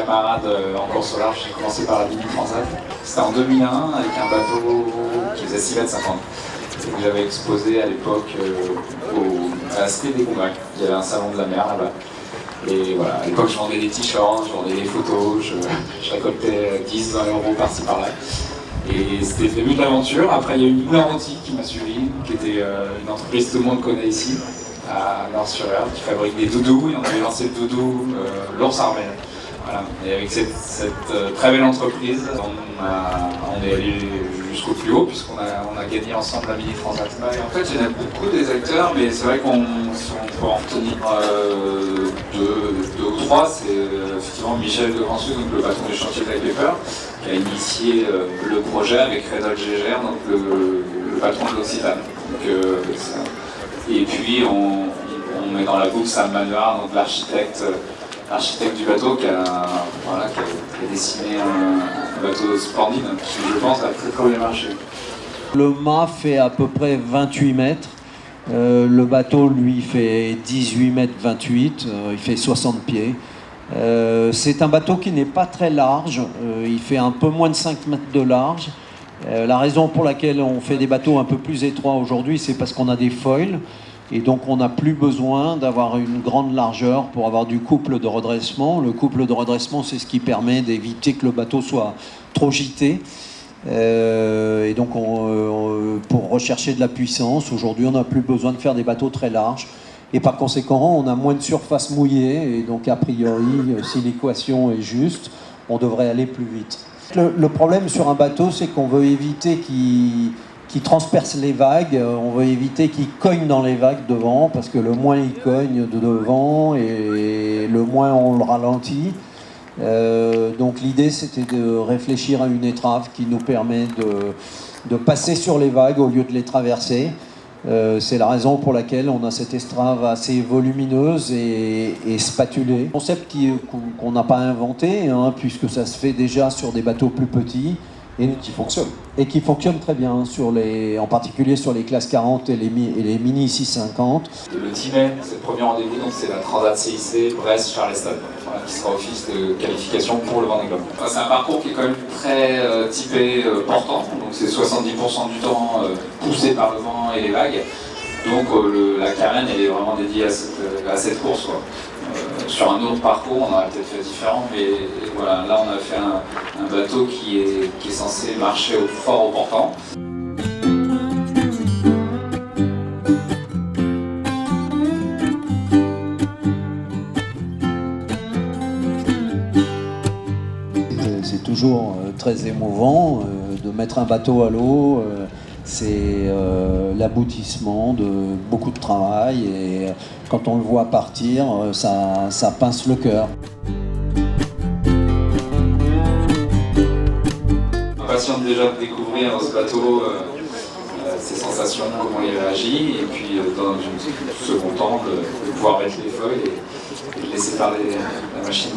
camarades en course au large. J'ai commencé par la Mini Transat. C'était en 2001 avec un bateau qui faisait 6,50 m. Et que j'avais exposé à l'époque à la Cité des Goumacs. Il y avait un salon de la mer là-bas. Et voilà, à l'époque je vendais des t-shirts, je vendais des photos, je récoltais 10-20 € par-ci par-là. Et c'était le début de l'aventure. Après il y a eu une Nautique qui m'a suivi, qui était une entreprise que tout le monde connaît ici, à Nord-sur-Erdre, qui fabrique des doudous, et on avait lancé le doudou l'ours Armel. Voilà. Et avec cette très belle entreprise, on est allé jusqu'au plus haut, puisqu'on a gagné ensemble la Mini Transat. Et en fait, il y en a beaucoup des acteurs, mais c'est vrai qu'on peut en retenir deux ou trois. C'est effectivement Michel Devancieux, donc le patron du chantier de la Pepper, qui a initié le projet avec Redol Gégère, donc le patron de l'Occitane. Et puis on met dans la boucle Sam Manoir, donc l'architecte du bateau qui a dessiné un bateau splendide qui, je pense, a très bien marché. Le mât fait à peu près 28 mètres. Le bateau, lui, fait 18 mètres 28. Il fait 60 pieds. C'est un bateau qui n'est pas très large. Il fait un peu moins de 5 mètres de large. La raison pour laquelle on fait des bateaux un peu plus étroits aujourd'hui, c'est parce qu'on a des foils. Et donc on n'a plus besoin d'avoir une grande largeur pour avoir du couple de redressement. Le couple de redressement, c'est ce qui permet d'éviter que le bateau soit trop gité. Et donc pour rechercher de la puissance, aujourd'hui on n'a plus besoin de faire des bateaux très larges. Et par conséquent, on a moins de surface mouillée. Et donc a priori, si l'équation est juste, on devrait aller plus vite. Le problème sur un bateau, c'est qu'on veut éviter qu'il transperce les vagues, on veut éviter qu'il cogne dans les vagues devant, parce que le moins il cogne de devant et le moins on le ralentit. Donc l'idée c'était de réfléchir à une étrave qui nous permet de passer sur les vagues au lieu de les traverser. C'est la raison pour laquelle on a cette estrave assez volumineuse et spatulée. Un concept qu'on n'a pas inventé, puisque ça se fait déjà sur des bateaux plus petits. Et qui fonctionne. Et qui fonctionne très bien, en particulier sur les classes 40 et les mini 650. Le 10 mai, c'est le premier rendez-vous, donc c'est la Transat CIC Brest-Charleston, qui sera office de qualification pour le Vendée Globe. C'est un parcours qui est quand même très typé portant, donc c'est 70% du temps poussé par le vent et les vagues. Donc la carène elle est vraiment dédiée à cette course, quoi. Sur un autre parcours, on aurait peut-être fait différent, mais voilà, là on a fait un bateau qui est censé marcher fort au portant. C'est toujours très émouvant de mettre un bateau à l'eau. C'est l'aboutissement de beaucoup de travail et quand on le voit partir, ça pince le cœur. Impatient déjà de découvrir dans ce bateau ses sensations, comment il réagit, et puis dans un second temps de pouvoir mettre les feuilles et de laisser parler la machine.